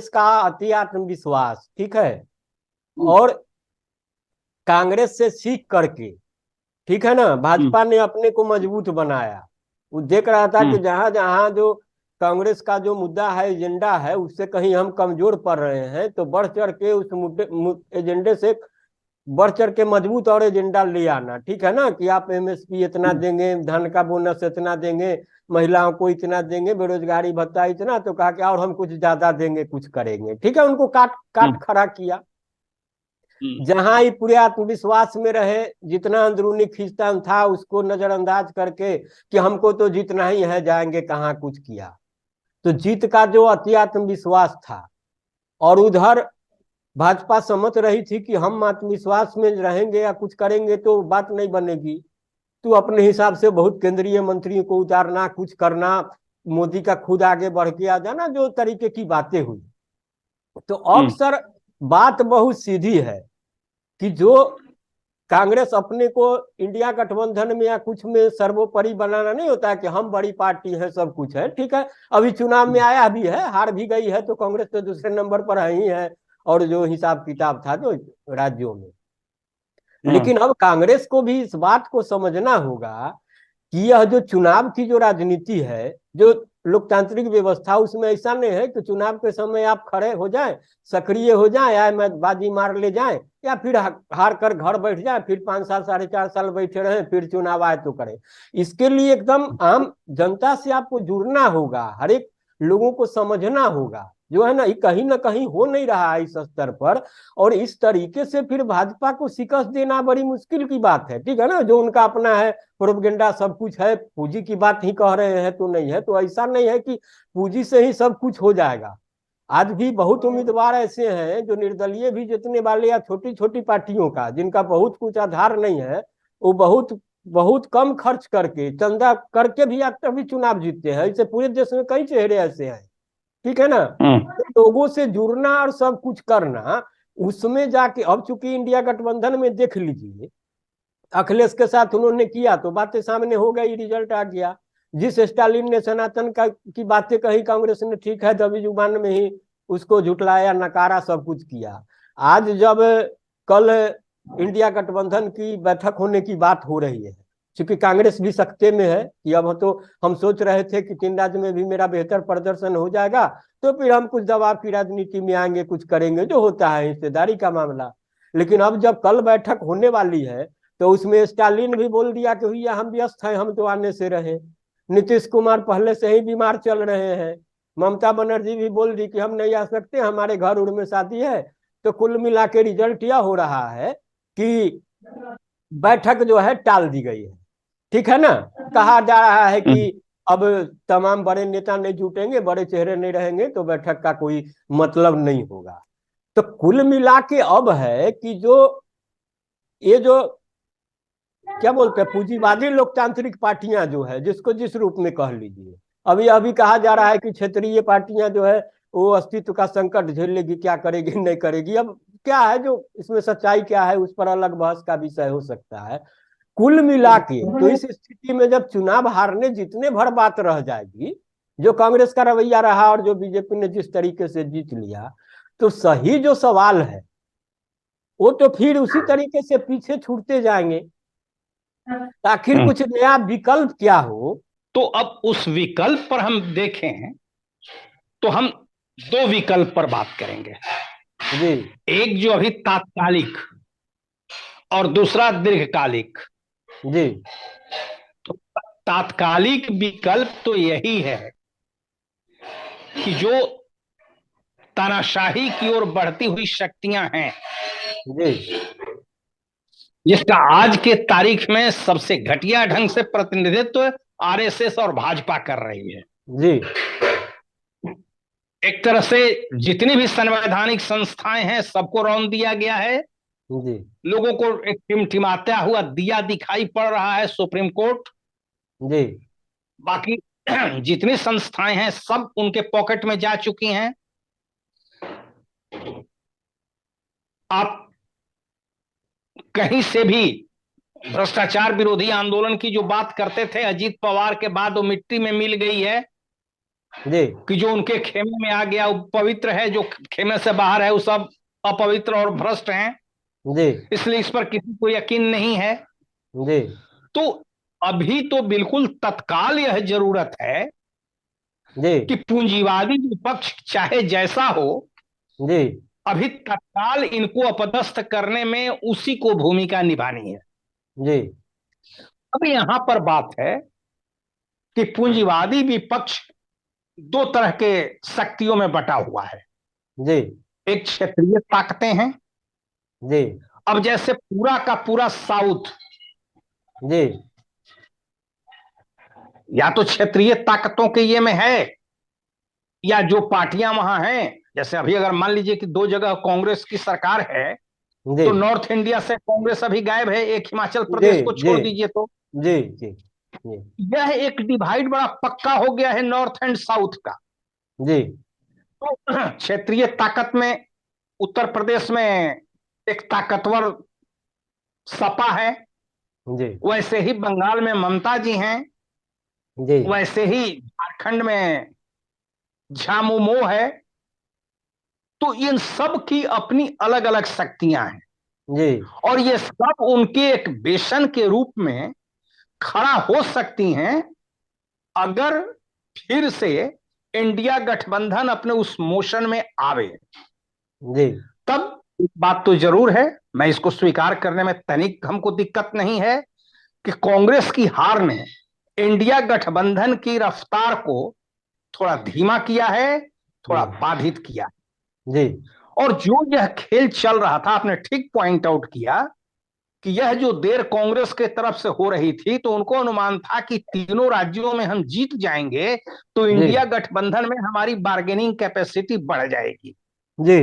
कांग्रेस का अति आत्मविश्वास, ठीक है, और कांग्रेस से सीख करके, ठीक है ना, भाजपा ने अपने को मजबूत बनाया। वो देख रहा था कि जहां जहां जो कांग्रेस का जो मुद्दा है, एजेंडा है, उससे कहीं हम कमजोर पड़ रहे हैं, तो बढ़ चढ़ के उस मुद्दे एजेंडे से बढ़ चढ़ के मजबूत और एजेंडा ले आना, ठीक है ना, कि आप एमएसपी इतना देंगे, धान का बोनस इतना देंगे, महिलाओं को इतना देंगे, बेरोजगारी भत्ता इतना, तो कहा कि और हम कुछ ज्यादा देंगे, कुछ करेंगे, ठीक है, उनको काट काट खड़ा किया। जहां ही पूरे आत्मविश्वास में रहे, जितना अंदरूनी खींचतान था उसको नजरअंदाज करके कि हमको तो जीतना ही है, जाएंगे कहाँ, कुछ किया। तो जीत का जो अति आत्मविश्वास था, और उधर भाजपा समझ रही थी कि हम आत्मविश्वास में रहेंगे या कुछ करेंगे तो बात नहीं बनेगी, तो अपने हिसाब से बहुत केंद्रीय मंत्रियों को उतारना, कुछ करना, मोदी का खुद आगे बढ़ के आ जाना, जो तरीके की बातें हुई। तो अक्सर बात बहुत सीधी है कि जो कांग्रेस अपने को इंडिया गठबंधन में या कुछ में सर्वोपरि बनाना नहीं होता है कि हम बड़ी पार्टी है, सब कुछ है, ठीक है, अभी चुनाव में आया भी है, हार भी गई है, तो कांग्रेस तो दूसरे नंबर पर ही है, और जो हिसाब किताब था जो राज्यों में। लेकिन अब कांग्रेस को भी इस बात को समझना होगा कि यह जो चुनाव की जो राजनीति है, जो लोकतांत्रिक व्यवस्था, उसमें ऐसा नहीं है कि चुनाव के समय आप खड़े हो जाएं, सक्रिय हो जाएं, या मैं बाजी मार ले जाएं, या फिर हार कर घर बैठ जाएं, फिर 5 साल 4.5 साल बैठे रहें, फिर चुनाव आए तो करें। इसके लिए एकदम आम जनता से आपको जुड़ना होगा, हर एक लोगों को समझना होगा, जो है ना कहीं हो नहीं रहा है इस स्तर पर। और इस तरीके से फिर भाजपा को शिकस्त देना बड़ी मुश्किल की बात है, ठीक है ना, जो उनका अपना है प्रोपेगेंडा, सब कुछ है, पूंजी की बात ही कह रहे हैं, तो नहीं है, तो ऐसा नहीं है कि पूंजी से ही सब कुछ हो जाएगा। आज भी बहुत उम्मीदवार ऐसे हैं जो निर्दलीय भी जीतने वाले, या छोटी छोटी पार्टियों का जिनका बहुत कुछ आधार नहीं है, वो बहुत बहुत कम खर्च करके, चंदा करके भी आज तभी चुनाव जीतते हैं। ऐसे पूरे देश में कई चेहरे ऐसे हैं, ठीक है ना। तो लोगों से जुड़ना और सब कुछ करना, उसमें जाके, अब चूंकि इंडिया गठबंधन में देख लीजिए, अखिलेश के साथ उन्होंने किया तो बातें सामने हो गई, रिजल्ट आ गया। जिस स्टालिन ने सनातन का की बातें कही कांग्रेस ने, ठीक है, दबी जुबान में ही उसको झुटलाया, नकारा, सब कुछ किया। आज जब कल इंडिया गठबंधन की बैठक होने की बात हो रही है, क्योंकि कांग्रेस भी सख्ते में है कि अब तो हम सोच रहे थे कि 3 राज्य में भी मेरा बेहतर प्रदर्शन हो जाएगा, तो फिर हम कुछ दबाव की राजनीति में आएंगे, कुछ करेंगे, जो होता है हिस्सेदारी का मामला। लेकिन अब जब कल बैठक होने वाली है, तो उसमें स्टालिन भी बोल दिया कि भैया हम व्यस्त हैं, हम तो आने से रहे। नीतीश कुमार पहले से ही बीमार चल रहे हैं। ममता बनर्जी भी बोल दी कि हम नहीं आ सकते, हमारे घर उड़ में शादी है। तो कुल मिला के रिजल्ट यह हो रहा है कि बैठक जो है टाल दी गई है, ठीक है ना। कहा जा रहा है कि अब तमाम बड़े नेता नहीं जुटेंगे, बड़े चेहरे नहीं रहेंगे, तो बैठक का कोई मतलब नहीं होगा। तो कुल मिला के अब है कि जो ये जो क्या बोलते हैं, पूंजीवादी लोकतांत्रिक पार्टियां जो है, जिसको जिस रूप में कह लीजिए, अभी अभी कहा जा रहा है कि क्षेत्रीय पार्टियां जो है वो अस्तित्व का संकट झेल लेगी, क्या करेगी नहीं करेगी। अब क्या है, जो इसमें सच्चाई क्या है उस पर अलग बहस का विषय हो सकता है। कुल मिला के तो इस स्थिति में जब चुनाव हारने जितने भर बात रह जाएगी, जो कांग्रेस का रवैया रहा और जो बीजेपी ने जिस तरीके से जीत लिया, तो सही जो सवाल है वो तो फिर उसी तरीके से पीछे छूटते जाएंगे। आखिर कुछ नया विकल्प क्या हो। तो अब उस विकल्प पर हम देखें तो हम दो विकल्प पर बात करेंगे। जी एक जो अभी तात्कालिक और दूसरा दीर्घकालिक। जी तो तात्कालिक विकल्प तो यही है कि जो तानाशाही की ओर बढ़ती हुई शक्तियां हैं, जी जिसका आज के तारीख में सबसे घटिया ढंग से प्रतिनिधित्व आरएसएस और भाजपा कर रही है। जी एक तरह से जितनी भी संवैधानिक संस्थाएं हैं सबको रौंद दिया गया है। जी लोगों को एक टिमटिमाता हुआ दिया दिखाई पड़ रहा है सुप्रीम कोर्ट। जी बाकी जितनी संस्थाएं हैं सब उनके पॉकेट में जा चुकी हैं। आप कहीं से भी भ्रष्टाचार विरोधी आंदोलन की जो बात करते थे अजीत पवार के बाद वो मिट्टी में मिल गई है। जी कि जो उनके खेमे में आ गया वो पवित्र है, जो खेमे से बाहर है वो सब अपवित्र और भ्रष्ट हैं, जी इसलिए इस पर किसी को यकीन नहीं है। जी तो अभी तो बिल्कुल तत्काल यह जरूरत है जी कि पूंजीवादी विपक्ष चाहे जैसा हो, जी अभी तत्काल इनको अपदस्थ करने में उसी को भूमिका निभानी है। जी अब यहां पर बात है कि पूंजीवादी विपक्ष दो तरह के शक्तियों में बटा हुआ है। जी एक क्षेत्रीय ताकतें हैं। जी अब जैसे पूरा का पूरा साउथ जी या तो क्षेत्रीय ताकतों के ये में है, या जो पार्टियां वहां हैं, जैसे अभी अगर मान लीजिए कि दो जगह कांग्रेस की सरकार है, जी तो नॉर्थ इंडिया से कांग्रेस अभी गायब है, एक हिमाचल जी प्रदेश को जी छोड़ दीजिए तो जी जी जी यह एक डिवाइड बड़ा पक्का हो गया है नॉर्थ एंड साउथ का। जी तो क्षेत्रीय ताकत में उत्तर प्रदेश में एक ताकतवर सपा है, जी वैसे ही बंगाल में ममता जी हैं, जी वैसे ही झारखंड में झामुमो है। तो इन सब की अपनी अलग अलग शक्तियां हैं, जी और ये सब उनके एक बेसन के रूप में खड़ा हो सकती हैं अगर फिर से इंडिया गठबंधन अपने उस मोशन में आवे। जी तब एक बात तो जरूर है, मैं इसको स्वीकार करने में तनिक हमको दिक्कत नहीं है, कि कांग्रेस की हार ने इंडिया गठबंधन की रफ्तार को थोड़ा धीमा किया है, थोड़ा बाधित किया। जी और जो यह खेल चल रहा था, आपने ठीक पॉइंट आउट किया कि यह जो देर कांग्रेस के तरफ से हो रही थी, तो उनको अनुमान था कि तीनों राज्यों में हम जीत जाएंगे तो जी इंडिया गठबंधन में हमारी बार्गेनिंग कैपेसिटी बढ़ जाएगी। जी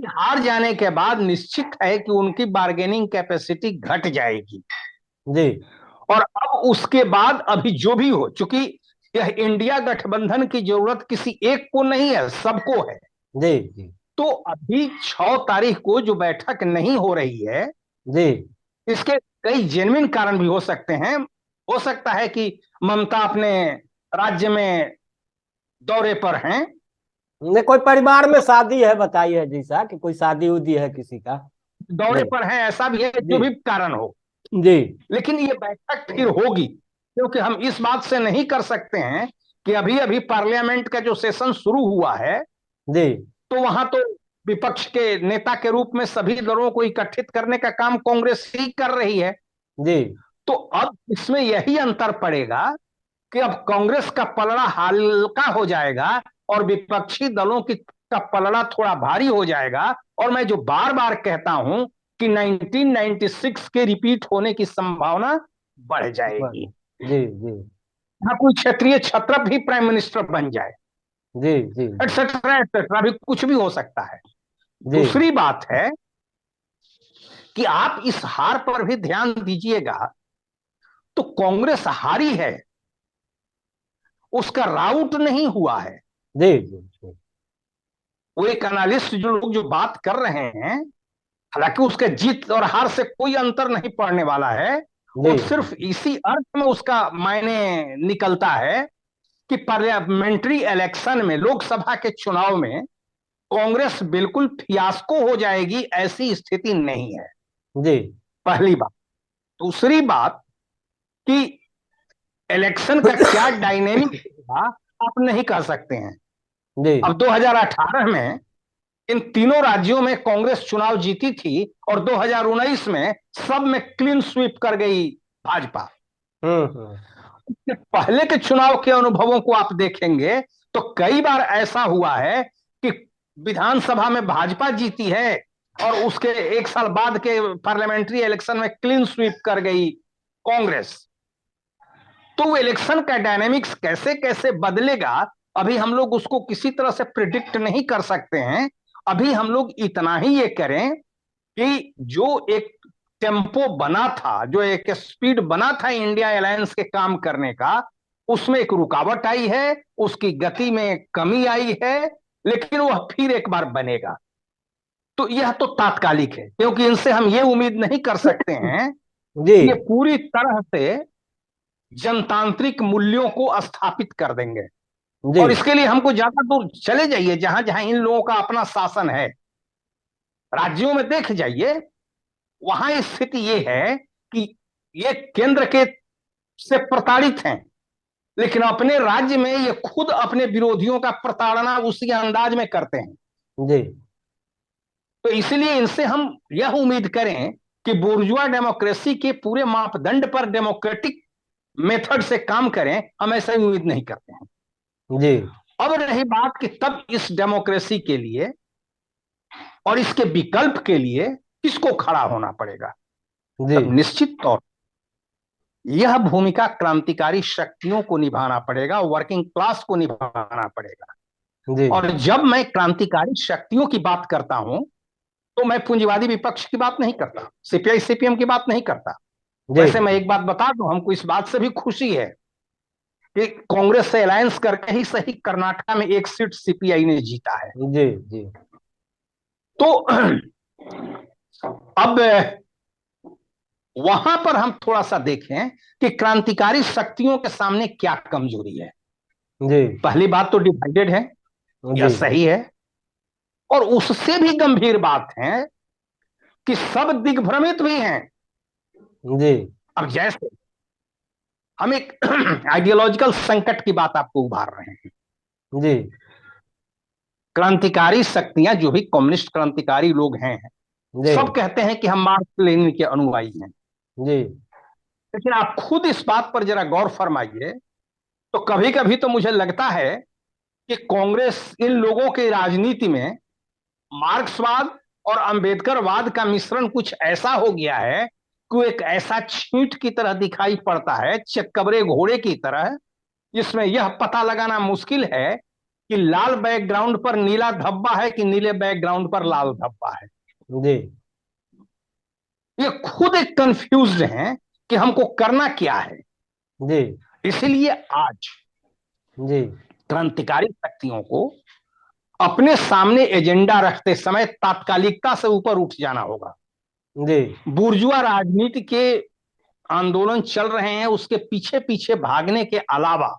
हार जाने के बाद निश्चित है कि उनकी बार्गेनिंग कैपेसिटी घट जाएगी। जी और अब उसके बाद अभी जो भी हो, चूंकि यह इंडिया गठबंधन की जरूरत किसी एक को नहीं है, सबको है। जी जी तो अभी 6 तारीख को जो बैठक नहीं हो रही है, जी इसके कई जेन्युइन कारण भी हो सकते हैं। हो सकता है कि ममता अपने राज्य में दौरे पर हैं, नहीं, कोई परिवार में शादी है बताइए जैसा कि कोई शादी उदी है किसी का। दौरे जी पर हैं, ऐसा भी है, जो जी भी कारण हो। जी लेकिन ये बैठक फिर होगी, क्योंकि हम इस बात से नहीं कर सकते हैं कि अभी अभी पार्लियामेंट का जो सेशन शुरू हुआ है, जी तो वहां तो विपक्ष के नेता के रूप में सभी दलों को इकट्ठित करने का काम कांग्रेस ही कर रही है। जी तो अब इसमें यही अंतर पड़ेगा कि अब कांग्रेस का पलड़ा हल्का हो जाएगा और विपक्षी दलों की का पलड़ा थोड़ा भारी हो जाएगा। और मैं जो बार बार कहता हूं कि 1996 के रिपीट होने की संभावना बढ़ जाएगी। जी जी यहाँ कोई क्षेत्रीय छत्रप भी प्राइम मिनिस्टर बन जाए, जी जी एटसेट्रा एटसेट्रा, भी कुछ भी हो सकता है। जी दूसरी बात है कि आप इस हार पर भी ध्यान दीजिएगा, तो कांग्रेस हारी है, उसका राउट नहीं हुआ है। जी जी वो एक एनालिस्ट जो लोग जो बात कर रहे हैं, हालांकि उसके जीत और हार से कोई अंतर नहीं पड़ने वाला है, जी वो सिर्फ इसी अर्थ में उसका मायने निकलता है कि पार्लियामेंट्री इलेक्शन में, लोकसभा के चुनाव में कांग्रेस बिल्कुल फियास्को हो जाएगी, ऐसी स्थिति नहीं है। जी पहली बात। दूसरी बात कि इलेक्शन का क्या डायनेमिक होगा आप नहीं कह सकते हैं। जी अब 2018 में इन तीनों राज्यों में कांग्रेस चुनाव जीती थी, और 2019 में सब में क्लीन स्वीप कर गई भाजपा। हम्म। इसके पहले के चुनाव के अनुभवों को आप देखेंगे तो कई बार ऐसा हुआ है कि विधानसभा में भाजपा जीती है और उसके एक साल बाद के पार्लियामेंट्री इलेक्शन में क्लीन स्वीप कर गई कांग्रेस। तो वो इलेक्शन का डायनेमिक्स कैसे कैसे बदलेगा, अभी हम लोग उसको किसी तरह से प्रिडिक्ट नहीं कर सकते हैं। अभी हम लोग इतना ही ये करें कि जो एक टेम्पो बना था, जो एक स्पीड बना था इंडिया अलायंस के काम करने का, उसमें एक रुकावट आई है, उसकी गति में कमी आई है, लेकिन वह फिर एक बार बनेगा। तो यह तो तात्कालिक है, क्योंकि इनसे हम ये उम्मीद नहीं कर सकते हैं जी कि ये पूरी तरह से जनतांत्रिक मूल्यों को स्थापित कर देंगे। जी और इसके लिए हमको ज्यादा दूर चले जाइए, जहां जहां इन लोगों का अपना शासन है, राज्यों में देख जाइए, वहां स्थिति ये है कि ये केंद्र के से प्रताड़ित हैं, लेकिन अपने राज्य में ये खुद अपने विरोधियों का प्रताड़ना उसी अंदाज में करते हैं। जी तो इसलिए इनसे हम यह उम्मीद करें कि बुर्जुआ डेमोक्रेसी के पूरे मापदंड पर डेमोक्रेटिक मेथड से काम करें, हम ऐसा ही उम्मीद नहीं करते हैं। जी अब रही बात कि तब इस डेमोक्रेसी के लिए और इसके विकल्प के लिए किसको खड़ा होना पड़ेगा, जी तब निश्चित तौर यह भूमिका क्रांतिकारी शक्तियों को निभाना पड़ेगा, वर्किंग क्लास को निभाना पड़ेगा। जी और जब मैं क्रांतिकारी शक्तियों की बात करता हूं तो मैं पूंजीवादी विपक्ष की बात नहीं करता, सीपीआई सीपीएम की बात नहीं करता। जी वैसे मैं एक बात बता दूं, हमको इस बात से भी खुशी है कि कांग्रेस से अलायंस करके ही सही कर्नाटक में एक सीट सीपीआई ने जीता है। जी जी तो अब वहां पर हम थोड़ा सा देखें कि क्रांतिकारी शक्तियों के सामने क्या कमजोरी है। जी पहली बात तो डिवाइडेड है, यह जी सही है। और उससे भी गंभीर बात है कि सब दिग्भ्रमित भी हैं। जी अब जैसे हम एक आइडियोलॉजिकल संकट की बात आपको उभार रहे हैं। जी क्रांतिकारी शक्तियां जो भी कम्युनिस्ट क्रांतिकारी लोग हैं, जी सब कहते हैं कि हम मार्क्स लेनिन के अनुयायी हैं। जी लेकिन आप खुद इस बात पर जरा गौर फरमाइए, तो कभी कभी तो मुझे लगता है कि कांग्रेस इन लोगों की राजनीति में मार्क्सवाद और अंबेडकरवाद का मिश्रण कुछ ऐसा हो गया है कि वो एक ऐसा छींट की तरह दिखाई पड़ता है, चक्कबरे घोड़े की तरह, जिसमें यह पता लगाना मुश्किल है कि लाल बैकग्राउंड पर नीला धब्बा है कि नीले बैकग्राउंड पर लाल धब्बा है। जी ये खुद एक कंफ्यूज्ड हैं कि हमको करना क्या है। जी इसलिए आज जी क्रांतिकारी शक्तियों को अपने सामने एजेंडा रखते समय तात्कालिकता से ऊपर उठ जाना होगा। जी बुर्जुआ राजनीति के आंदोलन चल रहे हैं, उसके पीछे पीछे भागने के अलावा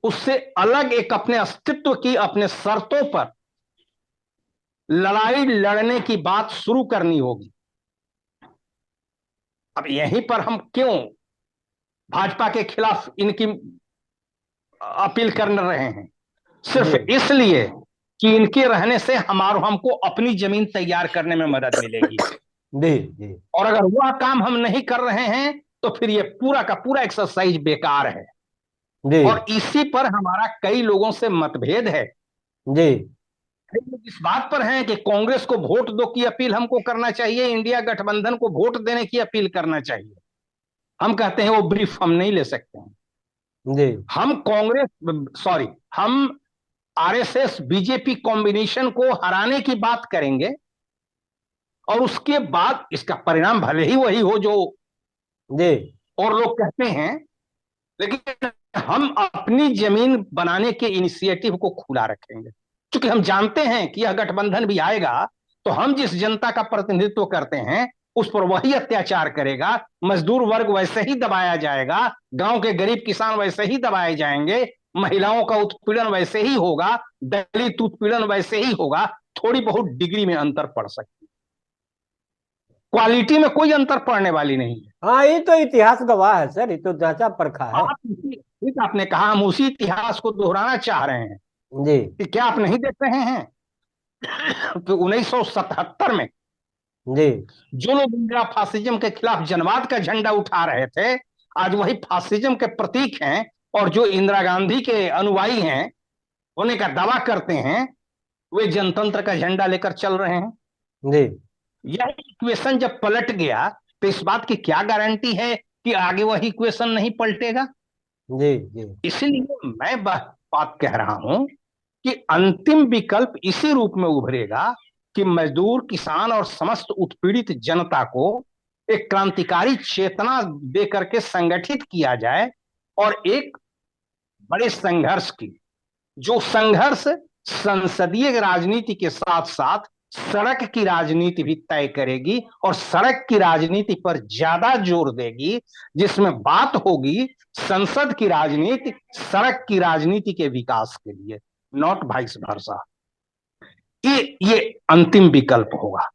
उससे अलग एक अपने अस्तित्व की, अपने शर्तों पर लड़ाई लड़ने की बात शुरू करनी होगी। अब यहीं पर हम क्यों भाजपा के खिलाफ इनकी अपील कर रहे हैं, सिर्फ जी इसलिए कि इनके रहने से हमको अपनी जमीन तैयार करने में मदद मिलेगी। जी जी और अगर वह काम हम नहीं कर रहे हैं तो फिर ये पूरा का पूरा एक्सरसाइज बेकार है। जी और इसी पर हमारा कई लोगों से मतभेद है। जी कई लोग इस बात पर हैं कि कांग्रेस को वोट दो की अपील हमको करना चाहिए, इंडिया गठबंधन को वोट देने की अपील करना चाहिए। हम कहते हैं वो ब्रीफ हम नहीं ले सकते हैं। जी हम हम आरएसएस बीजेपी कॉम्बिनेशन को हराने की बात करेंगे, और उसके बाद इसका परिणाम भले ही वही हो जो जी और लोग कहते हैं, लेकिन हम अपनी जमीन बनाने के इनिशिएटिव को खुला रखेंगे। क्योंकि हम जानते हैं कि यह गठबंधन भी आएगा तो हम जिस जनता का प्रतिनिधित्व करते हैं उस पर वही अत्याचार करेगा, मजदूर वर्ग वैसे ही दबाया जाएगा, गांव के गरीब किसान वैसे ही दबाए जाएंगे, महिलाओं का उत्पीड़न वैसे ही होगा, दलित उत्पीड़न वैसे ही होगा। थोड़ी बहुत डिग्री में अंतर पड़ सकती है, क्वालिटी में कोई अंतर पड़ने वाली नहीं है। हाँ, ये तो इतिहास गवाह है सर, ये तो जांचा परखा है। ठीक आपने कहा, हम उसी इतिहास को दोहराना चाह रहे हैं जी कि क्या आप नहीं देख रहे हैं कि 1977 में जी जो लोग इंदिरा फासिज्म के खिलाफ जनवाद का झंडा उठा रहे थे, आज वही फासिज्म के प्रतीक हैं, और जो इंदिरा गांधी के अनुयायी हैं, होने का दावा करते हैं, वे जनतंत्र का झंडा लेकर चल रहे हैं। जी यह इक्वेशन जब पलट गया तो इस बात की क्या गारंटी है कि आगे वह इक्वेशन नहीं पलटेगा। जी जी इसलिए मैं बात कह रहा हूं कि अंतिम विकल्प इसी रूप में उभरेगा कि मजदूर, किसान और समस्त उत्पीड़ित जनता को एक क्रांतिकारी चेतना देकर के संगठित किया जाए, और एक बड़े संघर्ष की, जो संघर्ष संसदीय राजनीति के साथ साथ सड़क की राजनीति भी तय करेगी और सड़क की राजनीति पर ज्यादा जोर देगी, जिसमें बात होगी संसद की राजनीति सड़क की राजनीति के विकास के लिए, नॉट वाइस वर्सा। ये अंतिम विकल्प होगा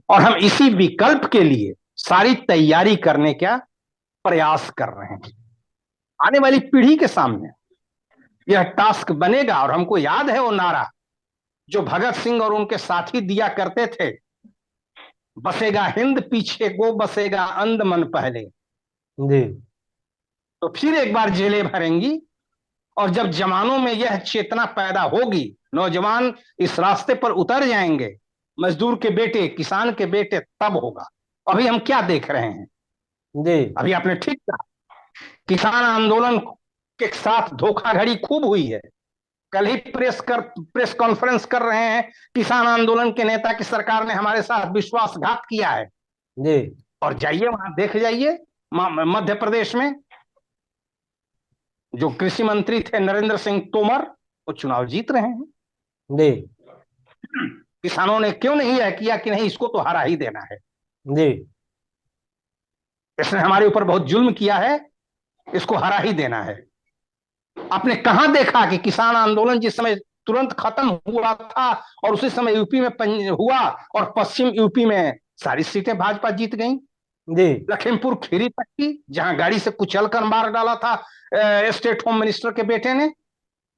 और हम इसी विकल्प के लिए सारी तैयारी करने का प्रयास कर रहे हैं। आने वाली पीढ़ी के सामने यह टास्क बनेगा। और हमको याद है वो नारा जो भगत सिंह और उनके साथी दिया करते थे, बसेगा हिंद पीछे को बसेगा अंदमन पहले। जी तो फिर एक बार जेलें भरेंगी और जब जवानों में यह चेतना पैदा होगी, नौजवान इस रास्ते पर उतर जाएंगे, मजदूर के बेटे, किसान के बेटे, तब होगा। अभी हम क्या देख रहे हैं? जी अभी आपने ठीक कहा, किसान आंदोलन के साथ धोखाधड़ी खूब हुई है। कल ही प्रेस कॉन्फ्रेंस कर रहे हैं किसान आंदोलन के नेता कि सरकार ने हमारे साथ विश्वासघात किया है। जी और जाइए वहां देख जाइए, मध्य प्रदेश में जो कृषि मंत्री थे नरेंद्र सिंह तोमर, वो चुनाव जीत रहे हैं। जी किसानों ने क्यों नहीं यह किया कि नहीं इसको तो हरा ही देना है, जी इसने हमारे ऊपर बहुत जुल्म किया है, इसको हरा ही देना है। आपने कहां देखा कि किसान आंदोलन जिस समय तुरंत खत्म हुआ था और उसी समय यूपी में हुआ और पश्चिम यूपी में सारी सीटें भाजपा जीत गई। जी लखीमपुर खीरी तक की, जहां गाड़ी से कुचल कर मार डाला था स्टेट होम मिनिस्टर के बेटे ने।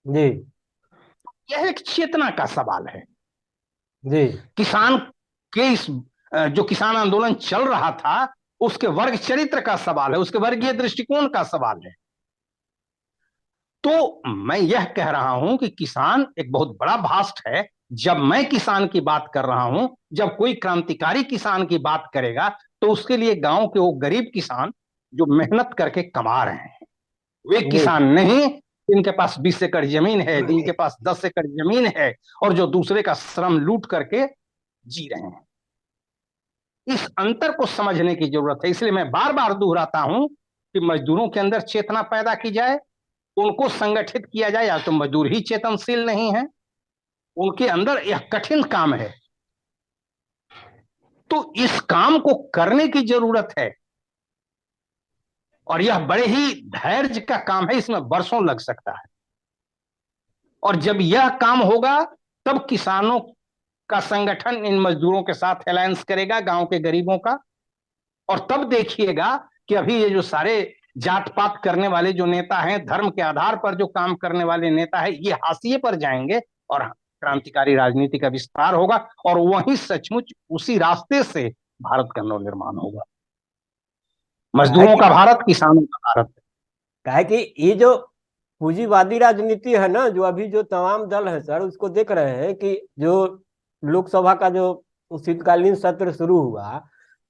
जी यह एक चेतना का सवाल है। जी किसान के इस जो किसान आंदोलन चल रहा था उसके वर्ग चरित्र का सवाल है, उसके वर्गीय दृष्टिकोण का सवाल है। तो मैं यह कह रहा हूं कि किसान एक बहुत बड़ा भास्ट है। जब मैं किसान की बात कर रहा हूं, जब कोई क्रांतिकारी किसान की बात करेगा, तो उसके लिए गांव के वो गरीब किसान जो मेहनत करके कमा रहे हैं, वे जी किसान नहीं जिनके पास 20 एकड़ जमीन है, जिनके पास 10 एकड़ जमीन है और जो दूसरे का श्रम लूट करके जी रहे हैं। इस अंतर को समझने की जरूरत है। इसलिए मैं बार बार दोहराता हूं कि मजदूरों के अंदर चेतना पैदा की जाए, उनको संगठित किया जाए। या तो मजदूर ही चेतनशील नहीं है, उनके अंदर यह कठिन काम है, तो इस काम को करने की जरूरत है। और यह बड़े ही धैर्य का काम है, इसमें वर्षों लग सकता है। और जब यह काम होगा तब किसानों का संगठन इन मजदूरों के साथ अलायंस करेगा, गांव के गरीबों का। और तब देखिएगा कि अभी ये जो सारे जात पात करने वाले जो नेता हैं, धर्म के आधार पर जो काम करने वाले नेता हैं, ये हाशिए पर जाएंगे और क्रांतिकारी राजनीति का विस्तार होगा। और वहीं सचमुच उसी रास्ते से भारत का नवनिर्माण होगा। मजदूरों का भारत, किसानों का भारत। काहे कि ये जो पूंजीवादी राजनीति है ना, जो अभी जो तमाम दल है सर, उसको देख रहे हैं कि जो लोकसभा का जो शीतकालीन सत्र शुरू हुआ,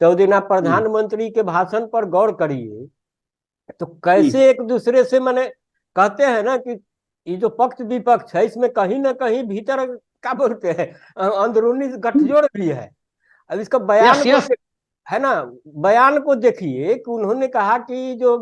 तो दिन आप प्रधानमंत्री के भाषण पर गौर करिए, तो कैसे एक दूसरे से माने कहते हैं ना कि ये जो पक्ष विपक्ष है, इसमें कहीं ना कहीं भीतर क्या बोलते हैं, अंदरूनी गठजोड़ भी है। अब इसका बयान को है ना, बयान को देखिए कि उन्होंने कहा कि जो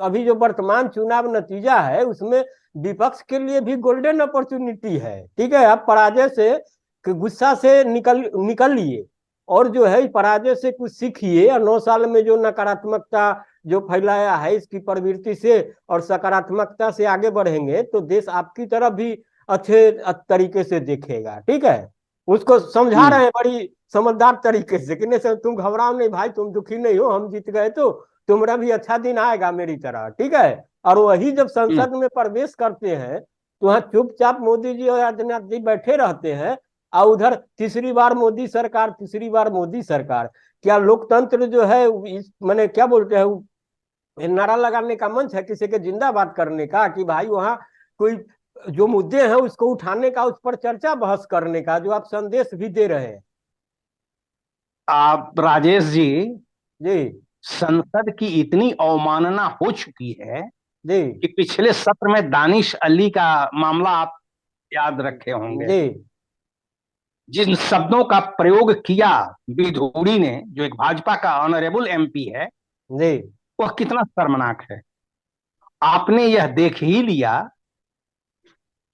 अभी जो वर्तमान चुनाव नतीजा है उसमें विपक्ष के लिए भी गोल्डन अपॉर्चुनिटी है। ठीक है, आप पराजय से गुस्सा से निकलिए और जो है पराजय से कुछ सीखिए और 9 साल में जो नकारात्मकता जो फैलाया है इसकी प्रवृत्ति से और सकारात्मकता से आगे बढ़ेंगे तो देश आपकी तरफ भी अच्छे तरीके से देखेगा। ठीक है, उसको समझा रहे हैं बड़ी समझदार तरीके से कि नहीं तुम घबराओ नहीं भाई, तुम दुखी नहीं हो, हम जीत गए तो तुम्हारा भी अच्छा दिन आएगा मेरी तरह। ठीक है, और वही जब संसद में प्रवेश करते हैं तो वहां चुपचाप मोदी जी और राजनाथ जी बैठे रहते हैं और उधर तीसरी बार मोदी सरकार, तीसरी बार मोदी सरकार। क्या लोकतंत्र जो है मैंने क्या बोलते हैं, नारा लगाने का मंच है किसी के जिंदाबाद करने का, कि भाई वहां कोई जो मुद्दे हैं उसको उठाने का, उस पर चर्चा बहस करने का, जो आप संदेश भी दे रहे हैं। आप राजेश जी, जी संसद की इतनी अवमानना हो चुकी है जी कि पिछले सत्र में दानिश अली का मामला आप याद रखे होंगे। जी जिन शब्दों का प्रयोग किया विधूड़ी ने, जो एक भाजपा का ऑनरेबल एमपी है, जी वह कितना शर्मनाक है। आपने यह देख ही लिया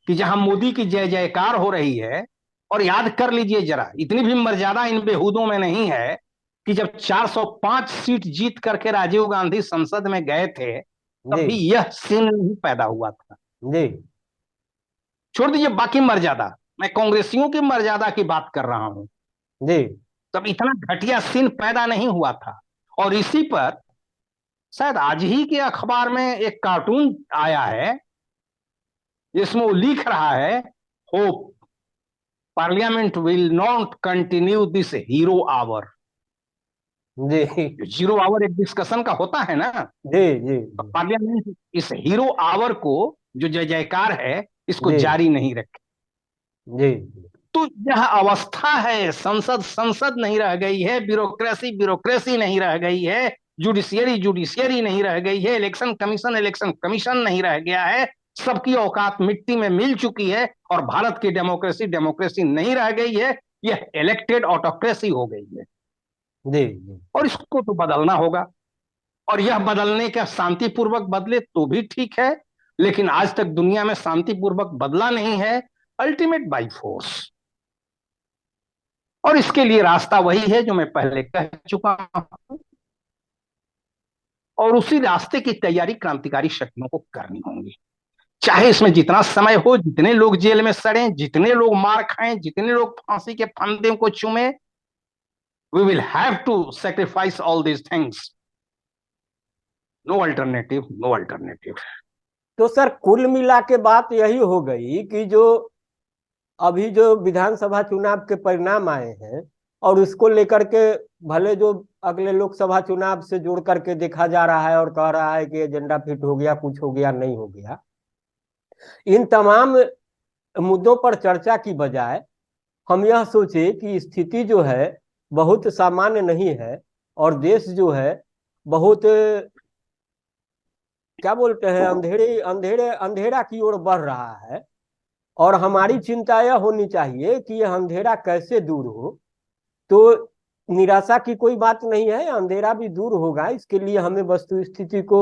कि जहां मोदी की जय जयकार हो रही है और याद कर लीजिए जरा, इतनी भी मर्यादा इन बेहूदों में नहीं है कि जब 405 सीट जीत करके राजीव गांधी संसद में गए थे तब जी भी यह सीन नहीं पैदा हुआ था। जी छोड़ दीजिए बाकी मर्यादा, मैं कांग्रेसियों की मर्यादा की बात कर रहा हूं। जी तब इतना घटिया सीन पैदा नहीं हुआ था। और इसी पर शायद आज ही के अखबार में एक कार्टून आया है जिसमें वो लिख रहा है, hope parliament will not continue this hero hour. जी जीरो आवर एक डिस्कशन का होता है ना, जी जी तो पार्लियामेंट इस हीरो आवर को, जो जय जयकार है, इसको जी जारी नहीं रखे। जी तो यह अवस्था है, संसद संसद नहीं रह गई है, ब्यूरोक्रेसी ब्यूरोक्रेसी नहीं रह गई है, जुडिशियरी जुडिशियरी नहीं रह गई है, इलेक्शन कमीशन नहीं रह गया है। सबकी औकात मिट्टी में मिल चुकी है और भारत की डेमोक्रेसी डेमोक्रेसी नहीं रह गई है, यह इलेक्टेड ऑटोक्रेसी हो गई है। जी जी और इसको तो बदलना होगा। और यह बदलने का शांतिपूर्वक बदले तो भी ठीक है, लेकिन आज तक दुनिया में शांतिपूर्वक बदला नहीं है, अल्टीमेट बाई फोर्स। और इसके लिए रास्ता वही है जो मैं पहले कह चुका हूं, और उसी रास्ते की तैयारी क्रांतिकारी शक्तियों को करनी होगी। चाहे इसमें जितना समय हो, जितने लोग जेल में सड़ें, जितने लोग मार खाएं, जितने लोग फांसी के फंदे को चूमे, we will have to sacrifice all these things. No alternative, no alternative. तो सर कुल मिला के बात यही हो गई कि जो अभी जो विधानसभा चुनाव के परिणाम आए हैं और उसको लेकर के भले जो अगले लोकसभा चुनाव से जोड़ करके देखा जा रहा है और कह रहा है कि एजेंडा फिट हो गया, कुछ हो गया, नहीं हो गया, इन तमाम मुद्दों पर चर्चा की बजाय हम यह सोचे कि स्थिति जो है बहुत सामान्य नहीं है और देश जो है बहुत क्या बोलते हैं अंधेरे अंधेरे अंधेरा की ओर बढ़ रहा है। और हमारी चिंता यह होनी चाहिए कि यह अंधेरा कैसे दूर हो। तो निराशा की कोई बात नहीं है, अंधेरा भी दूर होगा। इसके लिए हमें वस्तु स्थिति को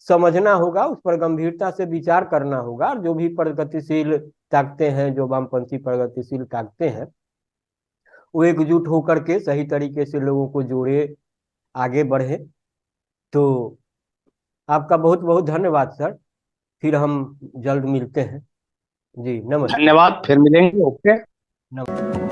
समझना होगा, उस पर गंभीरता से विचार करना होगा और जो भी प्रगतिशील ताकतें हैं, जो वामपंथी प्रगतिशील ताकतें हैं, वो एकजुट होकर के सही तरीके से लोगों को जोड़े, आगे बढ़े। तो आपका बहुत बहुत धन्यवाद सर। फिर हम जल्द मिलते हैं। जी नमस्ते। धन्यवाद, फिर मिलेंगे। ओके। नमस्ते।